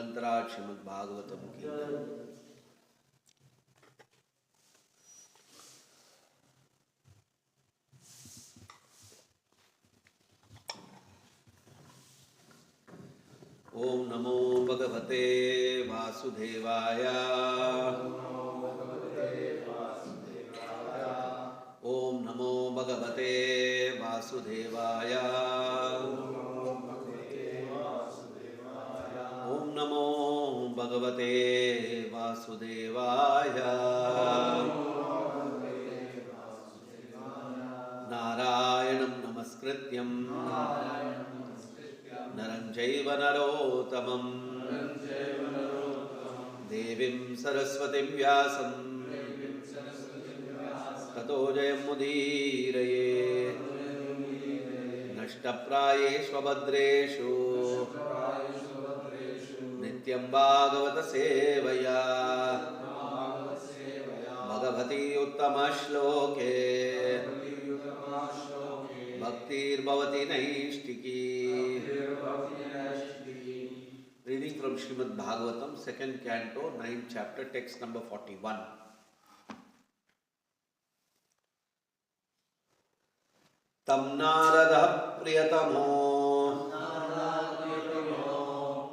मंगलांतराय श्रीमद् भागवतम की जय। ओम नमो भगवते वासुदेवाय। ओम नमो भगवते वासुदेवाय। ओम नमो भगवते वासुदेवाय। नारायणं नमस्कृत्यं नरं चैव नरोत्तमं देवीं सरस्वतीं व्यासं ततो जयमुदीरये। नष्टप्रायेषु भद्रेषु नित्यं भागवत सेवया Bhagwati उत्तमश्लोके भक्तिर्भवति नैष्टिकी। Reading from Srimad Bhagavatam, 2nd Canto, 9th chapter, text number 41. Tam Narada Priyatamo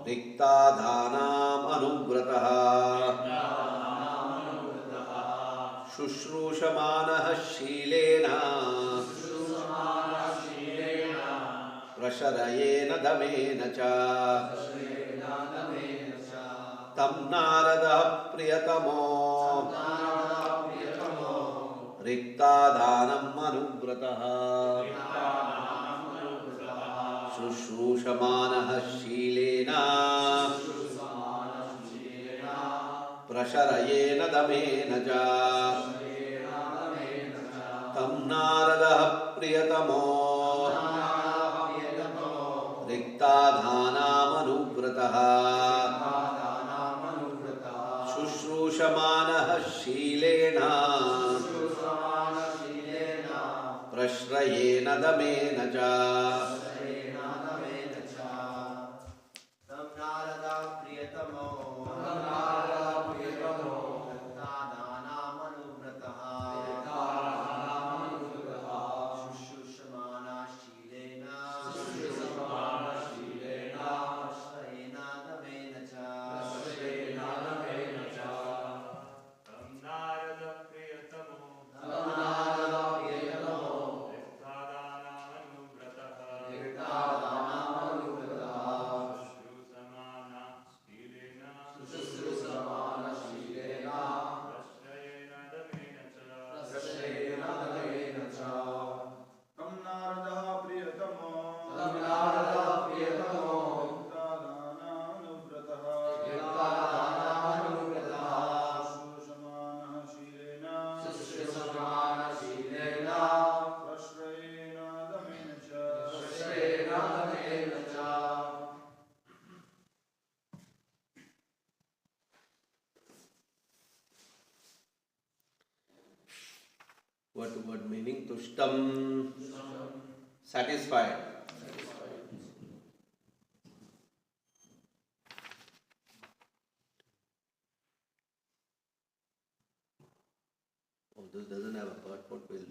Riktadhanam Anugrataha Shushrushamanaha Shilena Prasharayena Damena Cha. Tam Narada Priyatamo Riktadhanam Anugrataha Shushrushamanaha Shilena Prasharayena Damena Cha. Tam Narada Priyatamo Riktadhanam Anugrataha Shushrushamanaha Shilena Prashrayena Damena Cha. Tam Narada Priyatamo Riktadhanam Anugrataha Shushrushamanaha Shilena Prashrayena Damena Cha. Word meaning tushtam, satisfied. Oh, this doesn't have a purport. Will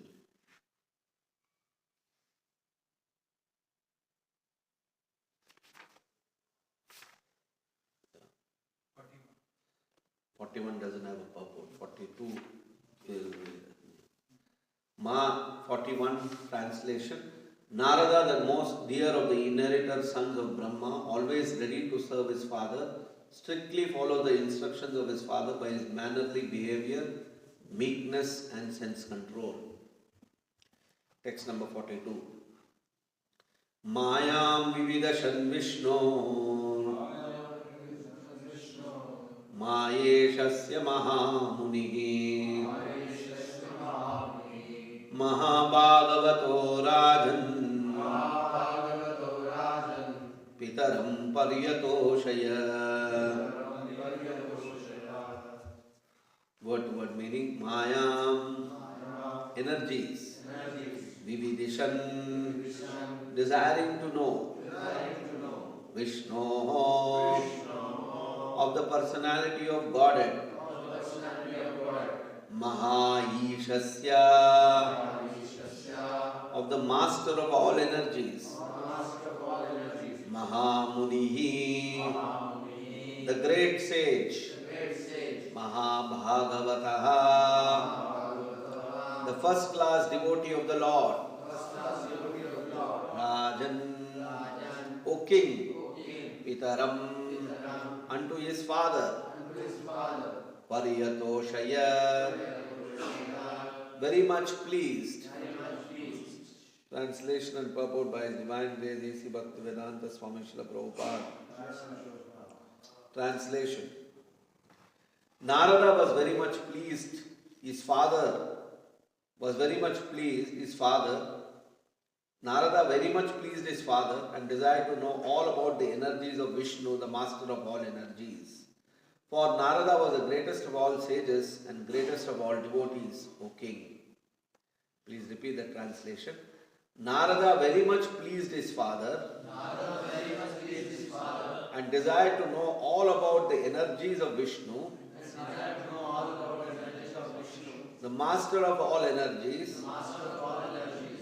41 doesn't have a purport. 42 is Ma 41 translation. Narada, the most dear of the inheritor sons of Brahma, always ready to serve his father, strictly follows the instructions of his father by his mannerly behavior, meekness and sense control. Text number 42. Mayam vividashan Vishnu Mayeshasya Mahamunihi Mahabhagavato Rajan Pitaram Paryatoshaya. Word meaning Mayam, energies, Vividishan, desiring to know, Vishnu, personality of Godhead, Mahaishasya, of the master of all energies, Mahamunihi, the great sage, Mahabhagavataha, the first class devotee of the Lord, Rajan, O King, Pitaram, unto his father, Pariyatoshaya, very much pleased. Translation and purport by His Divine Grace A.C. Bhaktivedanta Swami Srila Prabhupada. Translation. Narada was very much pleased. His father was very much pleased. Narada very much pleased his father and desired to know all about the energies of Vishnu, the master of all energies. For Narada was the greatest of all sages and greatest of all devotees, O king. Please repeat the translation. Narada very much pleased his father and desired to know all about the energies of Vishnu, the master of all energies.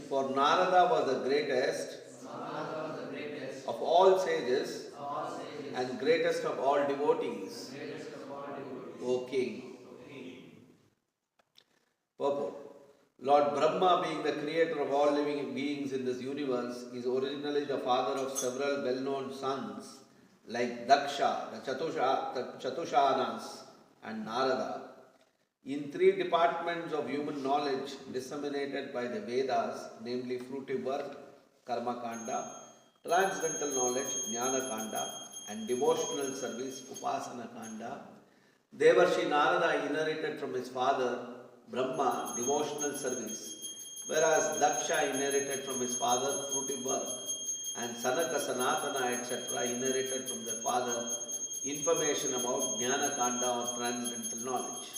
For Narada was the greatest of all sages and greatest of all devotees, O king. Purport. Lord Brahma, being the creator of all living beings in this universe, is originally the father of several well-known sons like Daksha, the Chatushanas, and Narada. In three departments of human knowledge disseminated by the Vedas, namely fruitive work, Karma Kanda, transcendental knowledge, Jnana Kanda, and devotional service, Upasana Kanda, Devarshi Narada inherited from his father Brahma devotional service, whereas Daksha inherited from his father fruitive work, and Sanaka, Sanatana, etc. inherited from their father information about Jnana Kanda or transcendental knowledge.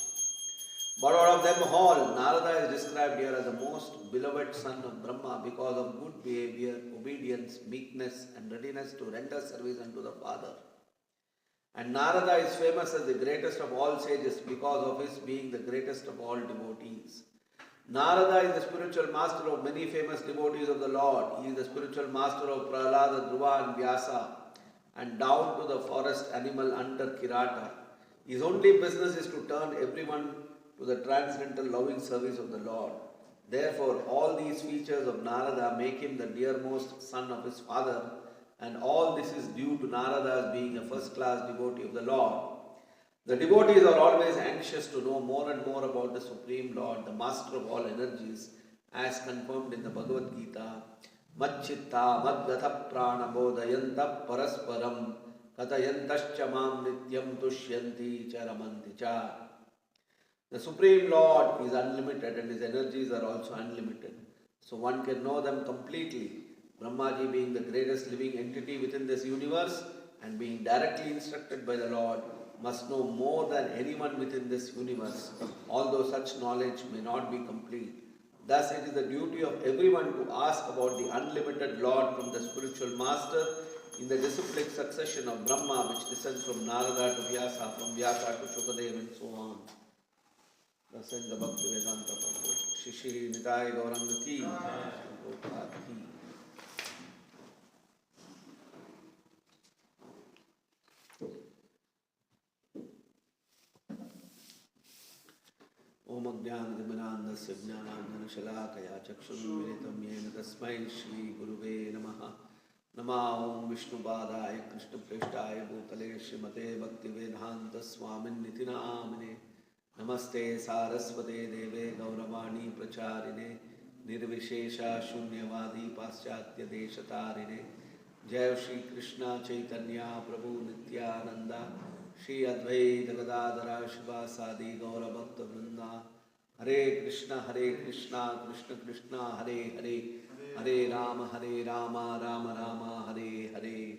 But out of them all, Narada is described here as the most beloved son of Brahma because of good behavior, obedience, meekness, and readiness to render service unto the Father. And Narada is famous as the greatest of all sages because of his being the greatest of all devotees. Narada is the spiritual master of many famous devotees of the Lord. He is the spiritual master of Prahlada, Dhruva, and Vyasa, and down to the forest animal hunter Kirata. His only business is to turn everyone to the transcendental loving service of the Lord. Therefore, all these features of Narada make him the dearmost son of his father, and all this is due to Narada being a first-class devotee of the Lord. The devotees are always anxious to know more and more about the Supreme Lord, the master of all energies, as confirmed in the Bhagavad Gita. Macchitta madgatha prana bodhayanta parasparam katayantascha mam nityam tushyanti charamanti cha. The Supreme Lord is unlimited and his energies are also unlimited. So one can know them completely. Brahmaji being the greatest living entity within this universe and being directly instructed by the Lord must know more than anyone within this universe, although such knowledge may not be complete. Thus it is the duty of everyone to ask about the unlimited Lord from the spiritual master in the disciplic succession of Brahma, which descends from Narada to Vyasa, from Vyasa to Shukadeva, and so on. Dasa in the Bhaktivedanta Prabhu. Shri Nitai Gauranga ki, Prabhupada ki. Om Ajnana-Dimanandasya Jnananjana-Shalakaya Chakshurmilitam Yena Tasmai Shri Guruve Namaha. Nama Om Vishnupadaya Krishna-Preshtaya Bhutale Srimate Bhaktivedanta Swamin Nitinamine. Namaste Saraswate Deve Gauravani Pracharine Nirvishesha Shunyavadi Paschatya Deshatarine. Jai Shri Krishna Chaitanya Prabhu Nityananda Shri Advaita Gadadara Shivasadi Gaura Bhakta Vrinda. Hare Krishna Krishna Krishna Hare Hare Hare Rama Rama Rama Hare Hare.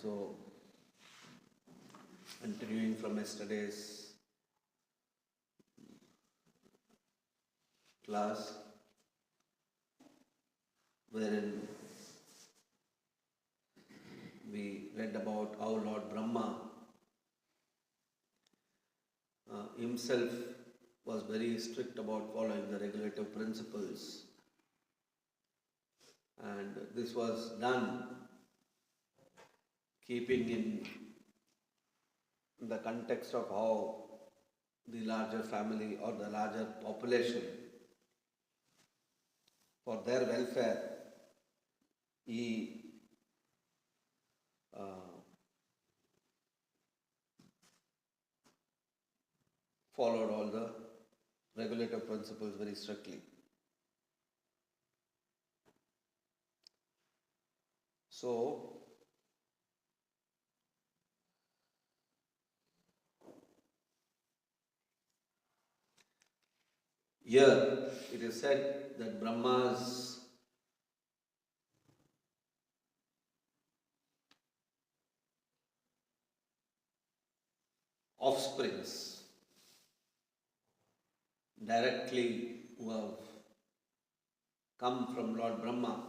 So, Continuing from yesterday's class, wherein we read about how Lord Brahma himself was very strict about following the regulative principles, and this was done keeping in the context of how the larger family or the larger population, for their welfare, he followed all the regulative principles very strictly. So, here it is said that Brahma's offsprings directly who have come from Lord Brahma,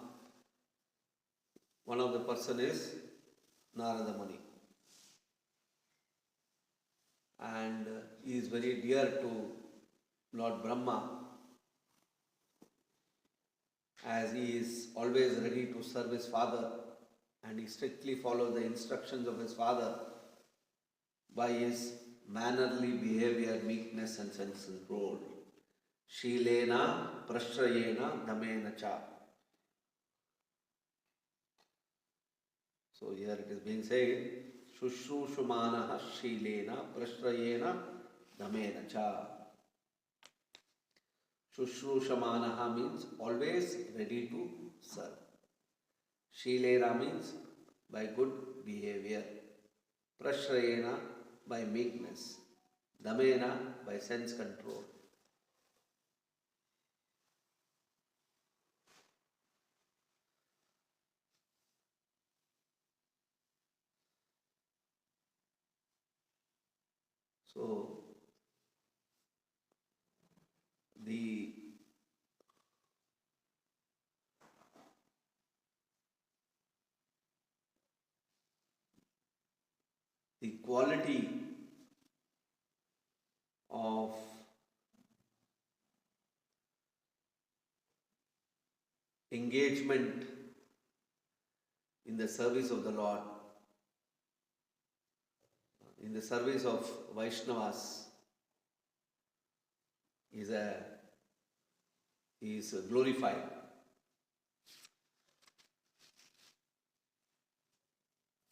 one of the person is Narada Muni, and he is very dear to Lord Brahma, as he is always ready to serve his father and he strictly follows the instructions of his father by his mannerly behavior, meekness and self-control. Shilena prashrayena dhamena cha. So here it is being said, Shushrushamanaha Shilena prashrayena dhamena cha. Shushrushamanaha means always ready to serve. Shilena means by good behavior. Prashrayena by meekness. Dhamena by sense control. So, the quality of engagement in the service of the Lord, in the service of Vaishnavas, is glorified.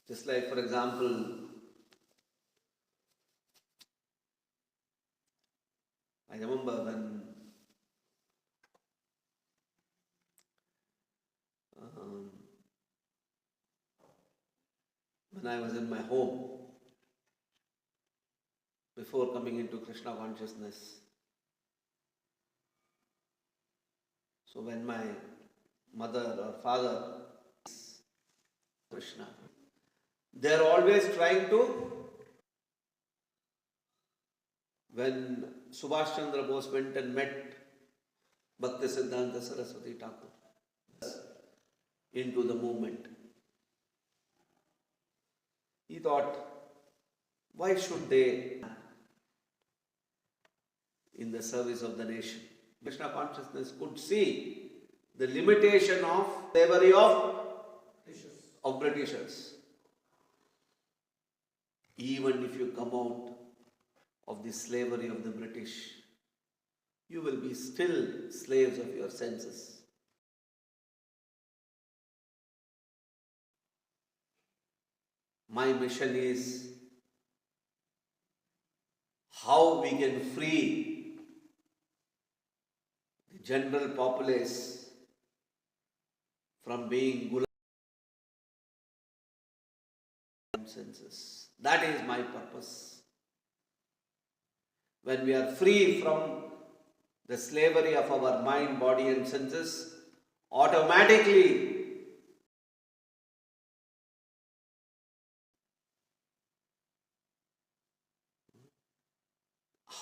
Just like, for example, I remember when I was in my home, before coming into Krishna consciousness. So when my mother or father Krishna, they are always trying to, when Subhash Chandra Bose went and met Bhakti Siddhanta Saraswati Thakur into the movement, he thought, why should they in the service of the nation? Krishna consciousness could see the limitation of slavery of Britishers. Even if you come out of the slavery of the British, you will be still slaves of your senses. My mission is how we can free the general populace from being gulam senses. That is my purpose. When we are free from the slavery of our mind, body and senses, automatically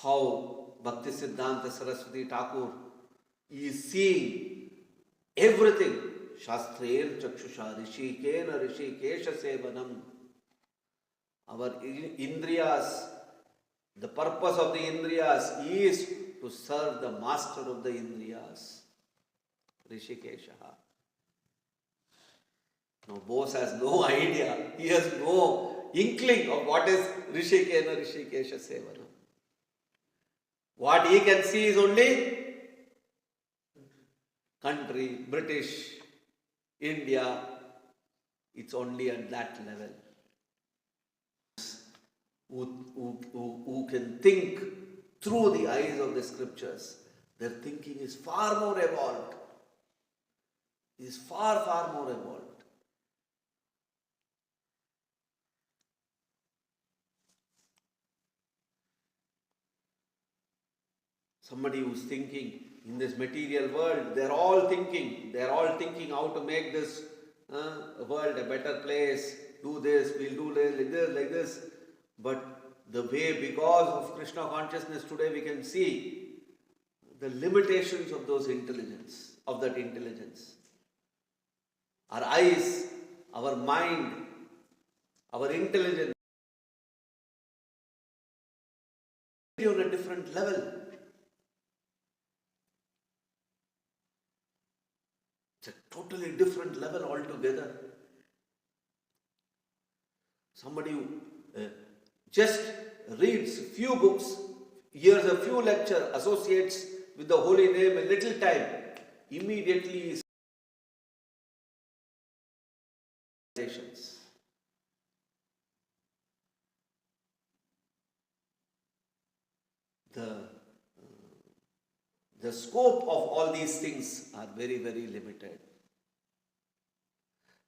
how Bhakti Siddhanta Saraswati Thakur is seeing everything. Shastrair Chakshusha Rishikena Rishikesha Sevanam. Our Indriyas, the purpose of the Indriyas is to serve the master of the Indriyas, Rishikesha. Now Bose has no idea, he has no inkling of what is Rishikena Rishikesha Sevanam. What he can see is only country, British, India, it's only at that level. Who can think through the eyes of the scriptures, their thinking is far more evolved. Is far, far more evolved. Somebody who's thinking in this material world, they're all thinking how to make this world a better place, do this, we'll do this, like this. But the way, because of Krishna consciousness today, we can see the limitations of that intelligence. Our eyes, our mind, our intelligence on a different level. It's a totally different level altogether. Somebody who just reads few books, hears a few lectures, associates with the holy name a little time, immediately is the scope of all these things are very, very limited.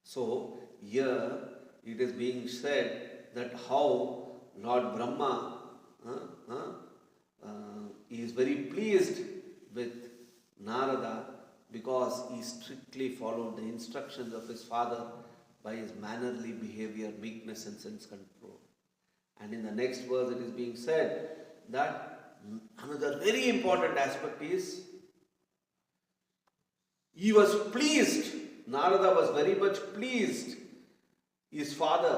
So here it is being said that how Lord Brahma is very pleased with Narada because he strictly followed the instructions of his father by his mannerly behavior, meekness and sense control. And in the next verse it is being said that another very important aspect is he was pleased. Narada was very much pleased his father,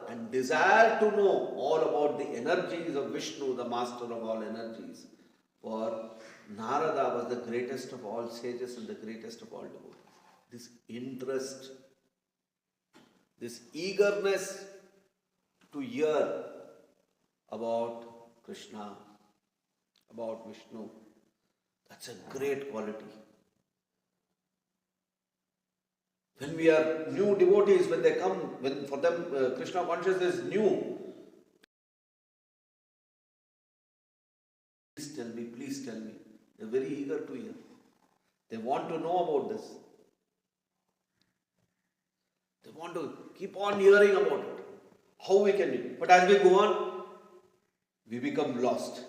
and desired to know all about the energies of Vishnu, the master of all energies. For Narada was the greatest of all sages and the greatest of all devotees. This interest, this eagerness to hear about Krishna, about Vishnu, that's a great quality. When we are new devotees, when they come, when for them Krishna consciousness is new, please tell me. They're very eager to hear. They want to know about this. They want to keep on hearing about it. How we can do. But as we go on, we become lost.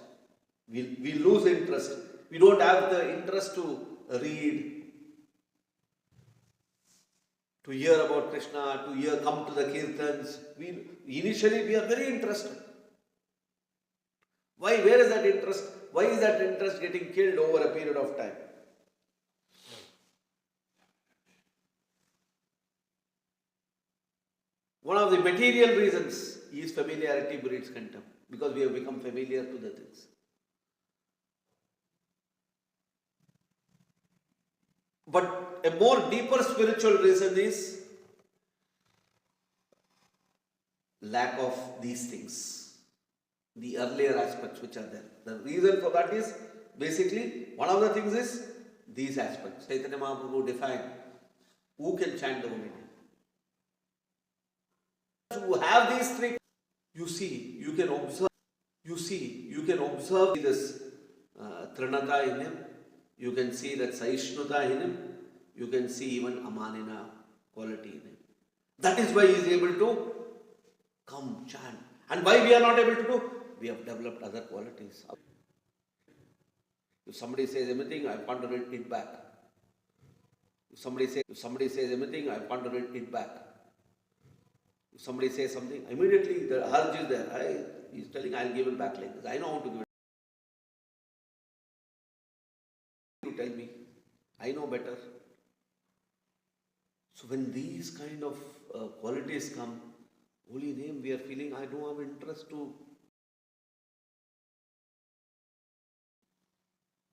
We lose interest. We don't have the interest to read, to hear about Krishna, to come to the kirtans. Initially we are very interested. Why? Where is that interest? Why is that interest getting killed over a period of time? One of the material reasons is familiarity breeds contempt, because we have become familiar to the things. But a more deeper spiritual reason is lack of these things, the earlier aspects which are there. The reason for that is basically, one of the things is these aspects. Chaitanya Mahaprabhu defined who can chant the holy name. To have these three, you can observe this Trinata in him. You can see that Saishnuta in him. You can see even Amanina quality in him. That is why he is able to come chant. And why we are not able to do? We have developed other qualities. If somebody says anything, I want to read it back. If somebody says anything, I want to read it back. If somebody says something, immediately the urge is there. He's telling, I'll give it back like this. I know how to give it. You tell me. I know better. So when these kind of qualities come, holy name, we are feeling, I don't have interest to.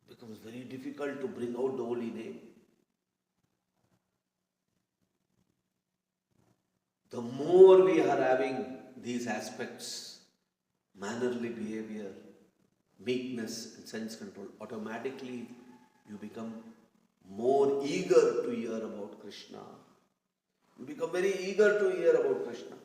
Becomes very difficult to bring out the holy name. The more we are having these aspects, mannerly behavior, meekness and sense control, automatically you become more eager to hear about Krishna. You become very eager to hear about Krishna.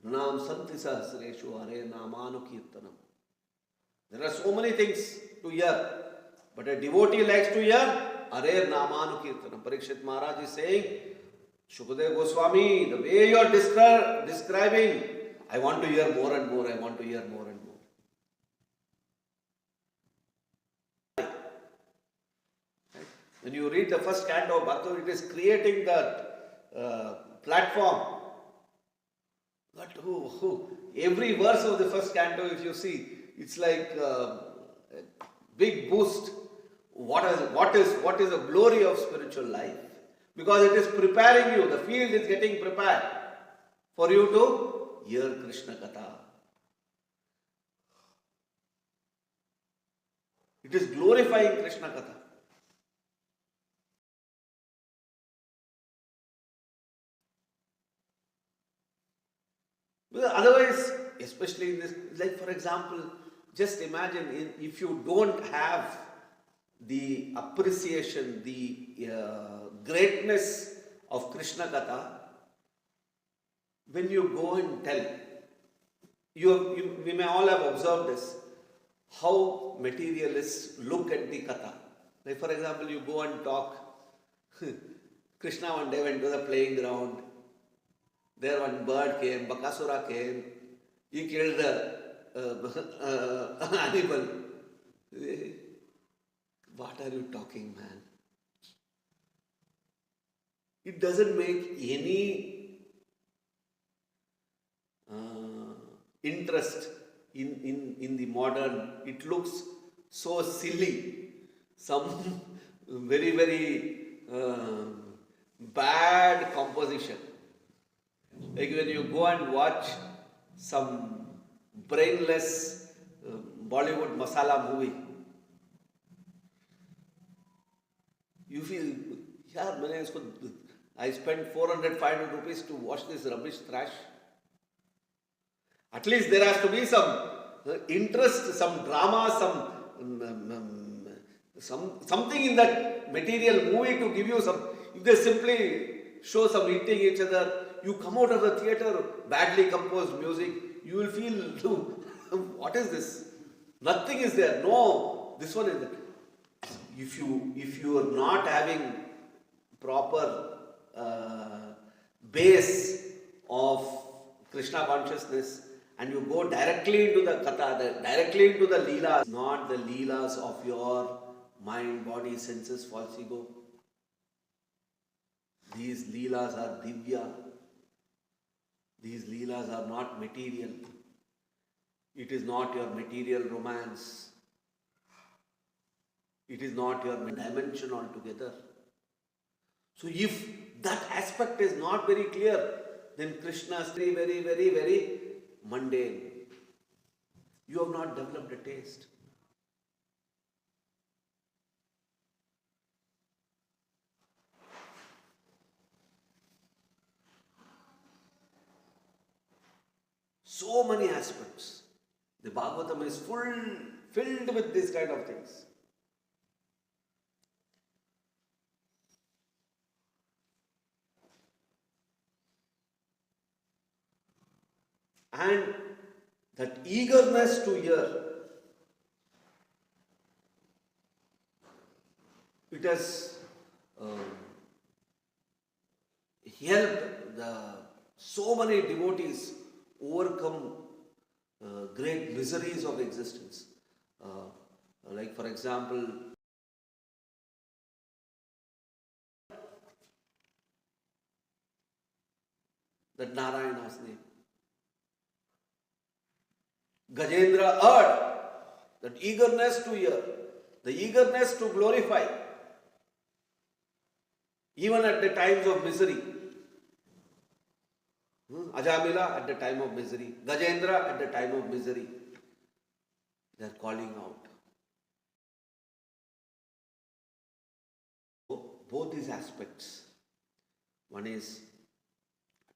Nam Santi Sahasreshu Hare Namanu Kirtanam. There are so many things to hear, but a devotee likes to hear Hare Namanu Kirtanam. Parikshit Maharaj is saying, Shukadeva Goswami, the way you are describing, I want to hear more and more, I want to hear more and more. When you read the first canto of Bhagavatam, it is creating that platform. But every verse of the first canto, if you see, it's like a big boost. What is the glory of spiritual life? Because it is preparing you, the field is getting prepared for you to hear Krishna Katha. It is glorifying Krishna Katha. Because otherwise, especially in this, like for example, just imagine if you don't have the appreciation, the greatness of Krishna Katha, when you go and tell, we may all have observed this, how materialists look at the Katha. Like for example, you go and talk, Krishna one day went to the playing ground, there one bird came, Bakasura came, he killed an animal. What are you talking, man? It doesn't make any interest in the modern. It looks so silly. Some very, very bad composition. Like when you go and watch some brainless Bollywood masala movie, you feel, yeah, I spent 400, 500 rupees to watch this rubbish trash. At least there has to be some interest, some drama, something in that material movie to give you some. If they simply show some hitting each other, you come out of the theatre, badly composed music, you will feel, what is this? Nothing is there. No, this one is there. If you are not having proper base of Krishna consciousness and you go directly into the Katha, directly into the Leelas, not the Leelas of your mind, body, senses, false ego. These Leelas are Divya. These Leelas are not material. It is not your material romance. It is not your dimension altogether. So if that aspect is not very clear, then Krishna is very, very, very, very mundane. You have not developed a taste. So many aspects. The Bhagavatam is filled with these kind of things. And that eagerness to hear, it has helped so many devotees overcome great miseries of existence. Like for example, that Narayana's name. Gajendra heard that eagerness to hear, the eagerness to glorify, even at the times of misery. Ajamila at the time of misery, Gajendra at the time of misery. They are calling out. Both these aspects. One is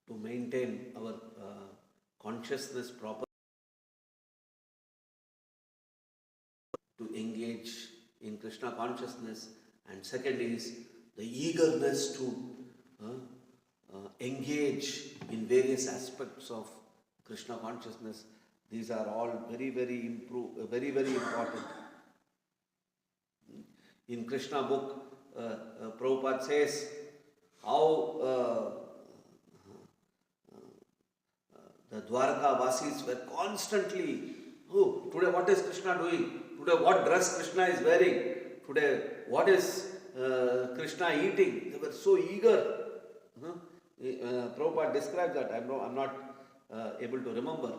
to maintain our consciousness proper, to engage in Krishna consciousness, and second is the eagerness to engage in various aspects of Krishna consciousness. These are all very, very important. In Krishna book, Prabhupada says how the Dwarka Vasis were constantly, oh, today what is Krishna doing? Today what dress Krishna is wearing? Today what is Krishna eating? They were so eager. Prabhupada described that. I'm not able to remember.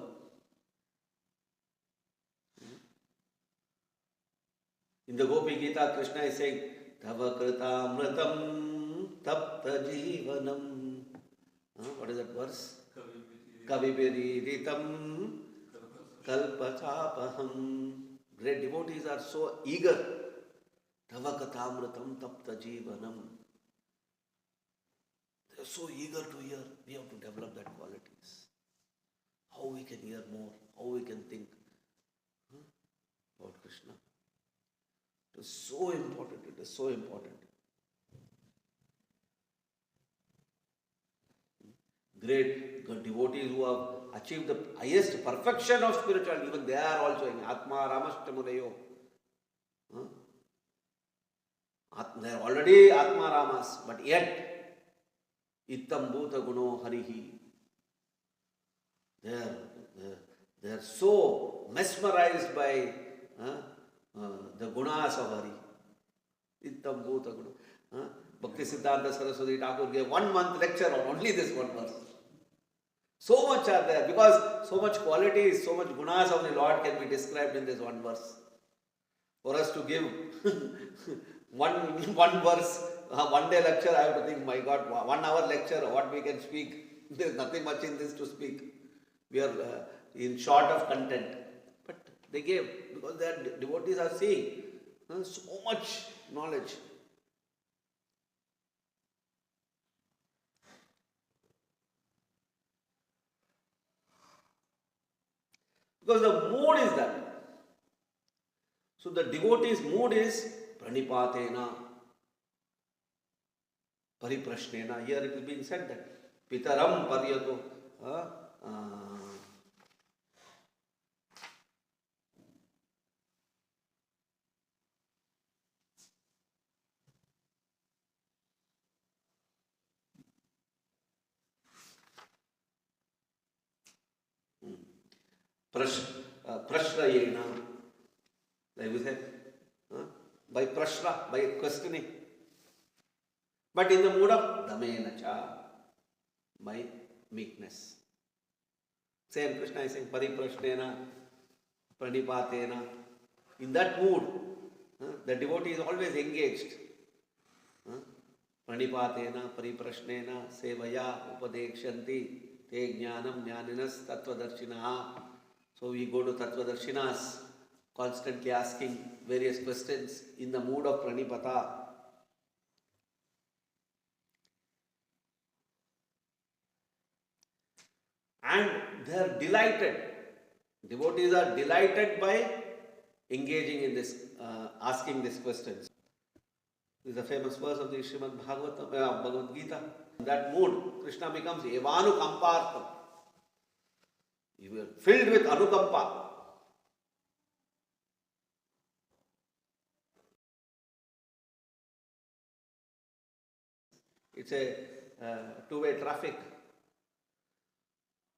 In the Gopi Gita, Krishna is saying, Tava krita mritam tapta jivanam. What is that verse? Kavipiritam kalpachapaham. Great devotees are so eager. Tava kathamritam tapta jivanam. They are so eager to hear. We have to develop that qualities. How we can hear more, how we can think about Krishna. It is so important. It is so important. Great devotees who have achieved the highest perfection of spirituality, even they are also in Atma Ramashtamunayo. They are already Atma Ramas, but yet Ittam Bhuta Guno Harihi. They are so mesmerized by the gunas of Hari. Ittam Bhuta Guna. Bhakti Siddhanta Saraswati Thakur gave 1 month lecture on only this one verse. So much are there, because so much qualities, so much gunas of the Lord can be described in this one verse. For us to give one verse, 1 day lecture, I have to think, my God, 1 hour lecture, what we can speak. There is nothing much in this to speak. We are in short of content. But they gave, because their devotees are seeing so much knowledge. Because the mood is that. So the devotee's mood is pranipatena, pariprashnena. Here it is being said that pitaram paryato. Prashrayena, like we said, by prashra, by questioning. But in the mood of damenacha, by meekness. Same Krishna is saying pariprashnena, pranipatena. In that mood, the devotee is always engaged. Pranipatena, pariprashnena, sevaya, upadekshanti, te jnanam jnaninas tattvadarshinaha. So we go to tattvadarshinas, constantly asking various questions in the mood of pranipata. And they are delighted. Devotees are delighted by engaging in this, asking these questions. This is a famous verse of the Srimad Bhagavatam, Bhagavad Gita. In that mood, Krishna becomes evanukampartham. You are filled with anukampa. It's a two-way traffic.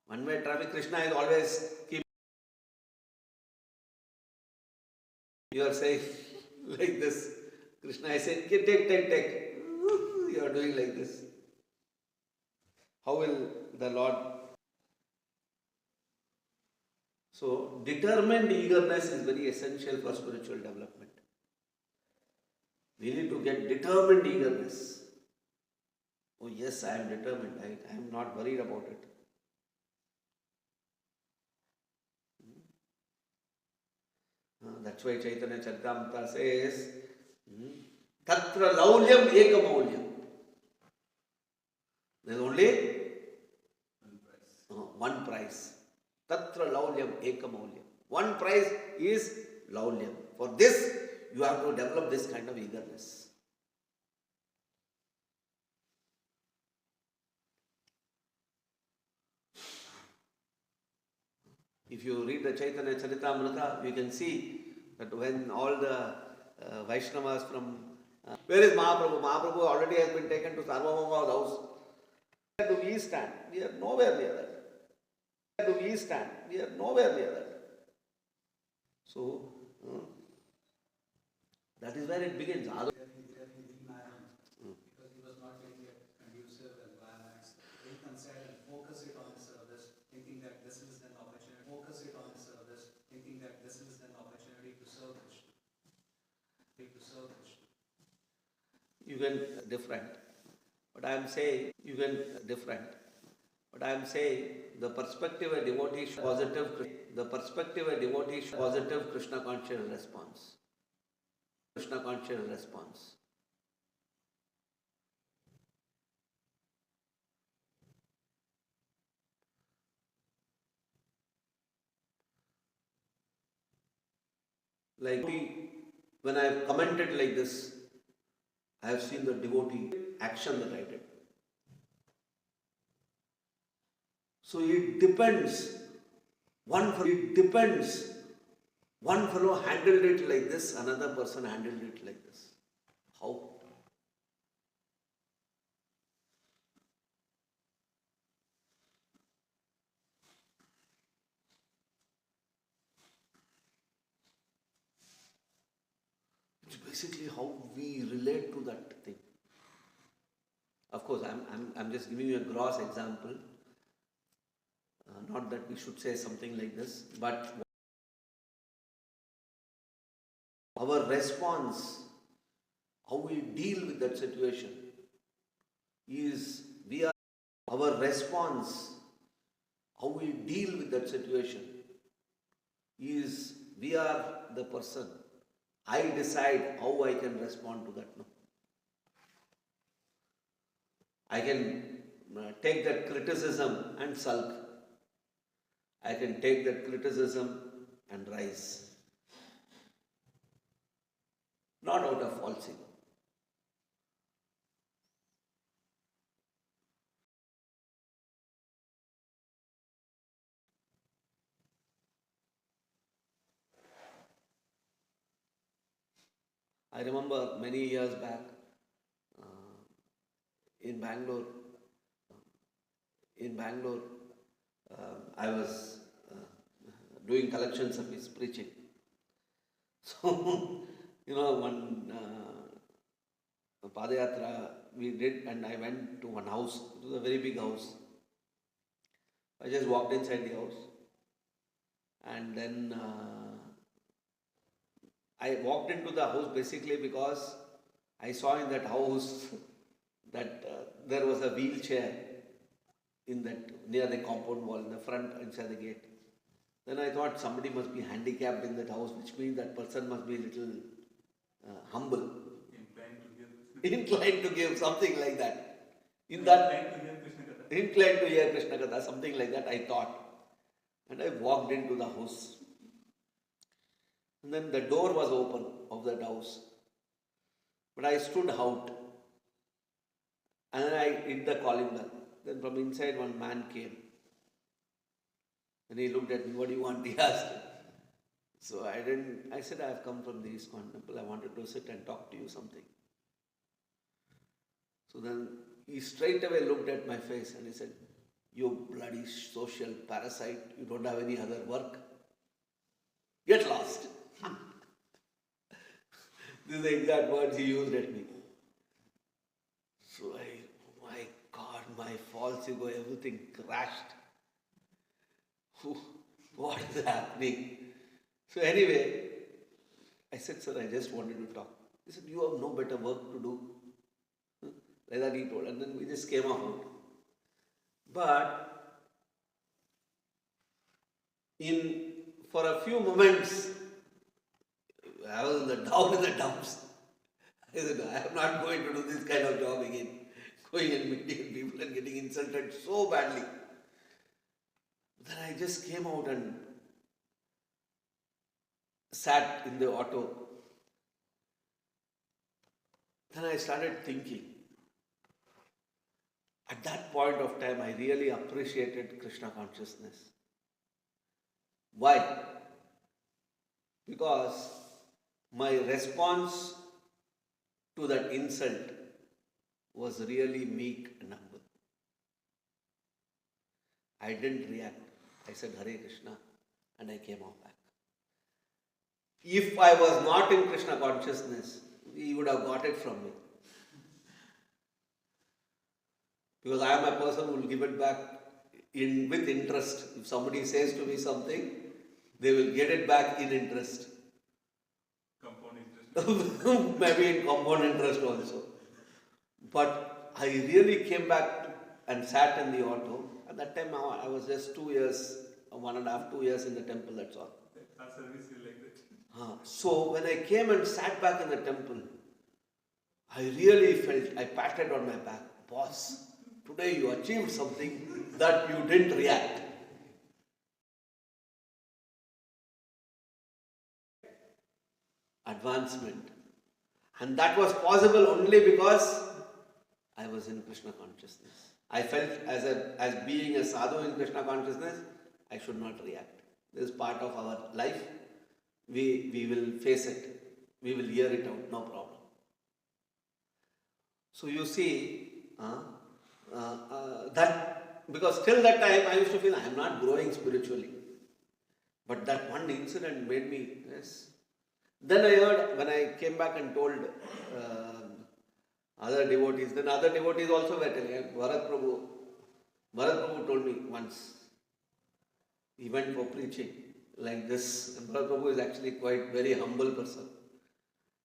One-way traffic, Krishna is always keep You are saying like this. Krishna is saying, take. You are doing like this. How will the Lord? So, determined eagerness is very essential for spiritual development. We need to get determined eagerness. Oh yes, I am determined. I am not worried about it. That's why Chaitanya Charitamrita says, Tatra laulyam ekamaulyam. There is only one price. Tatra laulyam ekamaulyam. One price is laulyam. For this, you have to develop this kind of eagerness. If you read the Chaitanya Charitamrita, you can see that when all the Vaishnavas from... where is Mahaprabhu? Mahaprabhu already has been taken to Sarvabhauma's house. Where do we stand? We are nowhere near that. Where do we stand? We are nowhere near that. So, that is where it begins. Because he was not getting a conducive environment. He considered and focus it on the service, thinking that this is an opportunity. Focus it on the service, thinking that this is an opportunity to serve Krishna. You can different. But I am saying, you can different. But I am saying, the perspective a devotee positive Krishna conscious response. Krishna conscious response. Like when I have commented like this, I have seen the devotee action that I did. So it depends. One fellow handled it like this, another person handled it like this. How? It's basically how we relate to that thing. Of course, I'm just giving you a gross example. Not that we should say something like this, but our response, how we deal with that situation, is our response, how we deal with that situation, is we are the person. I decide how I can respond to that. No? I can take that criticism and sulk. I can take that criticism and rise. Not out of false ego. I remember many years back in Bangalore, I was doing collection service, preaching. So, one Padayatra we did, and I went to one house. It was a very big house. I just walked inside the house, and then I walked into the house basically because I saw in that house that there was a wheelchair in that near the compound wall, in the front, inside the gate. Then I thought somebody must be handicapped in that house, which means that person must be a little humble. Inclined to give, something like that. Inclined to hear Krishna Katha, something like that I thought. And I walked into the house. And then the door was open of that house. But I stood out. And then I hit the calling bell. Then from inside one man came. And he looked at me, what do you want? He asked. So I said, I have come from the ISKCON temple. I wanted to sit and talk to you something. So then he straight away looked at my face and he said, you bloody social parasite, you don't have any other work. Get lost. These are the exact words he used at me. So my God, my false ego, everything crashed. What is happening? So anyway, I said, sir, I just wanted to talk. He said, you have no better work to do. Like that he told. And then we just came out. But for a few moments, I was down in the dumps. I said, I am not going to do this kind of job again. Going and meeting people and getting insulted so badly. Then I just came out and sat in the auto. Then I started thinking. At that point of time, I really appreciated Krishna consciousness. Why? Because my response to that insult was really meek and humble. I didn't react. I said, Hare Krishna, and I came out back. If I was not in Krishna consciousness, he would have got it from me. Because I am a person who will give it back with interest. If somebody says to me something, they will get it back in interest. Compound interest. Maybe in compound interest also. But I really came back and sat in the auto. At that time I was just 2 years, 1.5, 2 years in the temple, that's all. Our service is like that. So when I came and sat back in the temple, I really felt, I patted on my back, boss, today you achieved something that you didn't react. Advancement. And that was possible only because I was in Krishna consciousness. I felt as being a sadhu in Krishna consciousness, I should not react. This is part of our life. We will face it. We will hear it out, no problem. So you see, that, because till that time I used to feel I am not growing spiritually. But that one incident made me, yes. Then I heard, when I came back and told other devotees, then other devotees also were telling, Bharat Prabhu told me once, he went for preaching like this. And Bharat Prabhu is actually quite very humble person.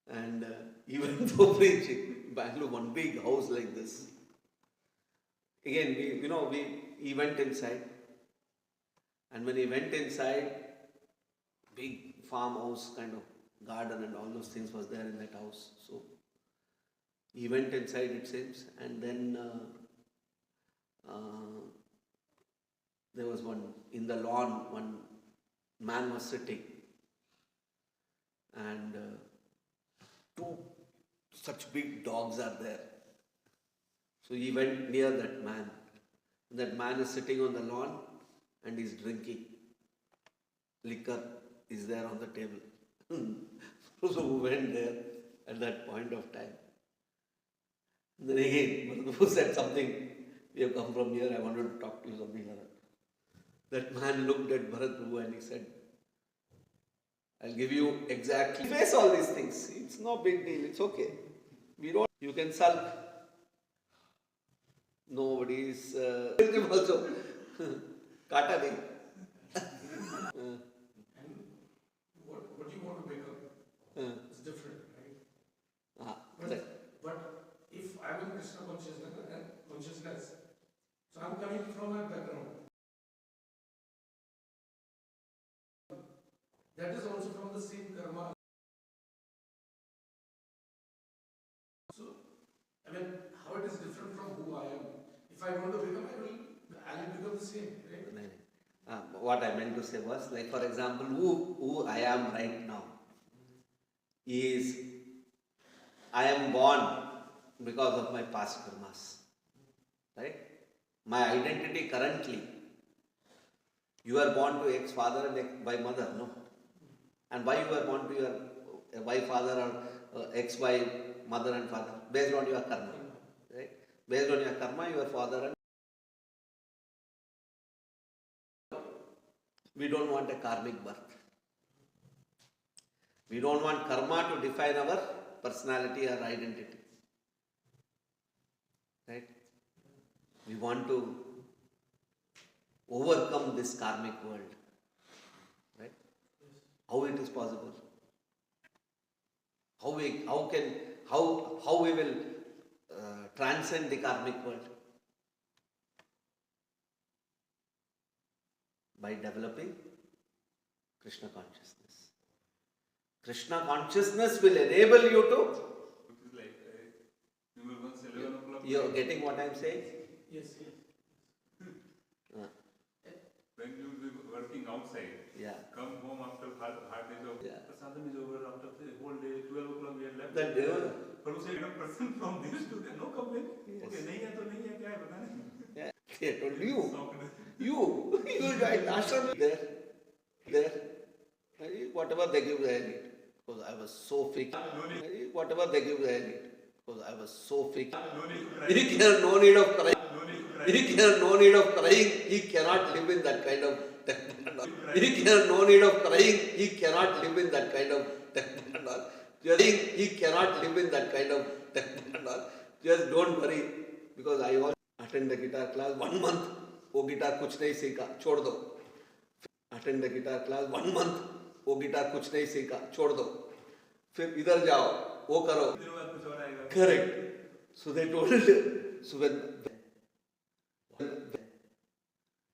And he went for preaching. Bangalore, one big house like this. Again, he went inside. And when he went inside, big farmhouse kind of garden and all those things was there in that house. So he went inside, it seems, and then there was in the lawn, one man was sitting, and two such big dogs are there. So he went near that man. That man is sitting on the lawn and he's drinking. Liquor is there on the table. So we went there at that point of time. And then again, Bharat said something, we have come from here, I wanted to talk to you, something like that. That man looked at Bharat Prabhu and he said, I'll give you exactly, face all these things. It's no big deal, it's okay. You can sulk. Nobody is also. Kata nahi. What you want to become is different, right? But if I'm in Krishna consciousness, so I'm coming from a background. That is also from the same karma. So, I mean, how it is different from who I am. If I want to become, I'll become the same, right? What I meant to say was, like for example, who I am right now is, I am born because of my past karmas, right? My identity currently, you are born to ex-father and ex-by mother, no? And why you are born to your wife, father or ex-wife, mother and father? Based on your karma, right? Based on your karma, your father and we don't want a karmic birth. We don't want karma to define our personality or identity. Right? We want to overcome this karmic world. Right? How it is possible? How we will transcend the karmic world? By developing Krishna consciousness. Krishna consciousness will enable you to. Which is like, remember once 11 o'clock. You're getting what I'm saying? Yes, yes. When you will be working outside, Yeah. come home after hard days of Yeah. Prasadam is over, after the whole day, 12 o'clock we are left. That, But we say, person from this to there, no complaint. Yes. Okay, nahi hai to nahi hai, kya hai, bata nahi. yeah. I told you. Soft. You joined ashram there. Whatever they give, I eat. Because I was so freaky. Whatever they give, I eat. Because I was so freaky. No need to cry. He can no need of crying. No need to cry. He can no need of crying. He cannot live in that kind of temple. He can no need of crying. He cannot live in that kind of temple. He cannot live in that kind of temple. Just don't worry. Because I was attend the guitar class 1 month. वो guitar कुछ नहीं सीखा, छोड़ दो. Attend the guitar class 1 month. वो guitar कुछ नहीं सीखा, छोड़ दो. फिर इधर जाओ, वो करो. दिनों बाद कुछ और आएगा. Correct. So they told. So when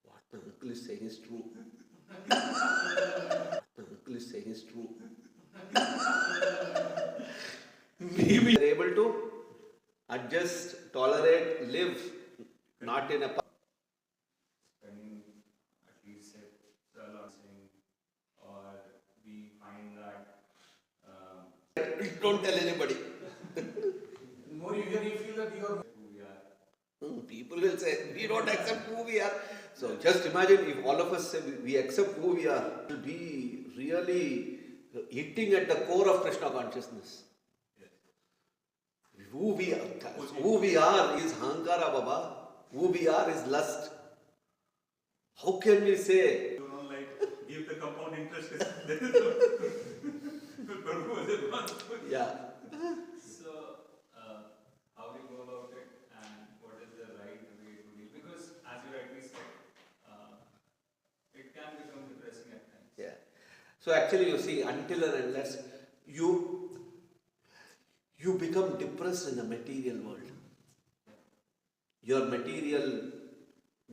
what my uncle is saying is true. What my uncle is saying is true. We are able to adjust, tolerate, live, not in a. Spending at least a lot saying, or we find that Don't tell anybody. The more you hear, you feel that you are. who we are. People will say, we don't accept who we are. So just imagine if all of us say we accept who we are, it will be really hitting at the core of Krishna consciousness. Who we are is Hankara Baba. Who we are is lust. How can we say? You don't like, give the compound interest. Prabhu was advanced. Yeah. So, how we go about it and what is the right way to deal? Because, as you rightly said, it can become depressing at times. Yeah. So actually you see, until and unless you become depressed in the material world. Your material,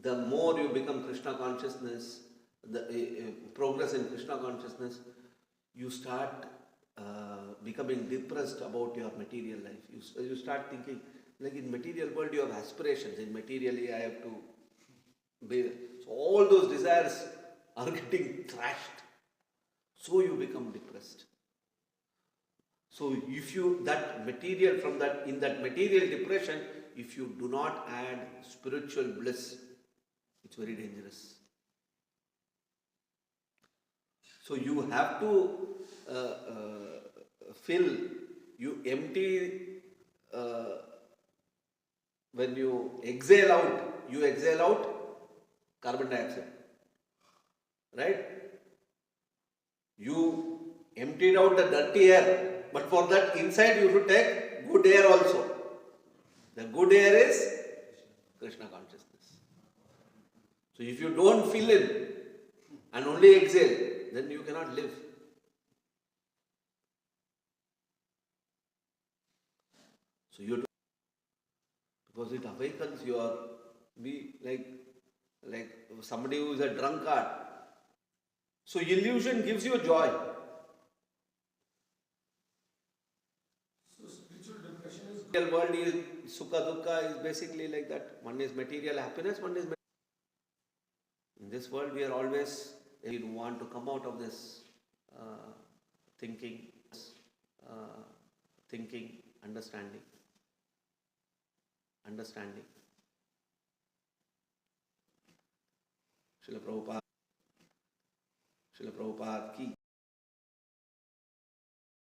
the more you become Krishna consciousness, the progress in Krishna consciousness, you start becoming depressed about your material life. You start thinking, like in material world you have aspirations. In materially I have to be. So all those desires are getting thrashed. So you become depressed. So if you, that material, from that, in that material depression, if you do not add spiritual bliss, it's very dangerous. So you have to fill, you empty, when you exhale out carbon dioxide. Right? You emptied out the dirty air. But for that, inside you should take good air also. The good air is Krishna consciousness. So if you don't fill in and only exhale, then you cannot live. So you do, because it awakens your, be like somebody who is a drunkard. So illusion gives you joy. So spiritual depression is. Real world is sukha dukkha is basically like that. One is material happiness, one is in this world we are always, we want to come out of this thinking, understanding. Srila Prabhupada ki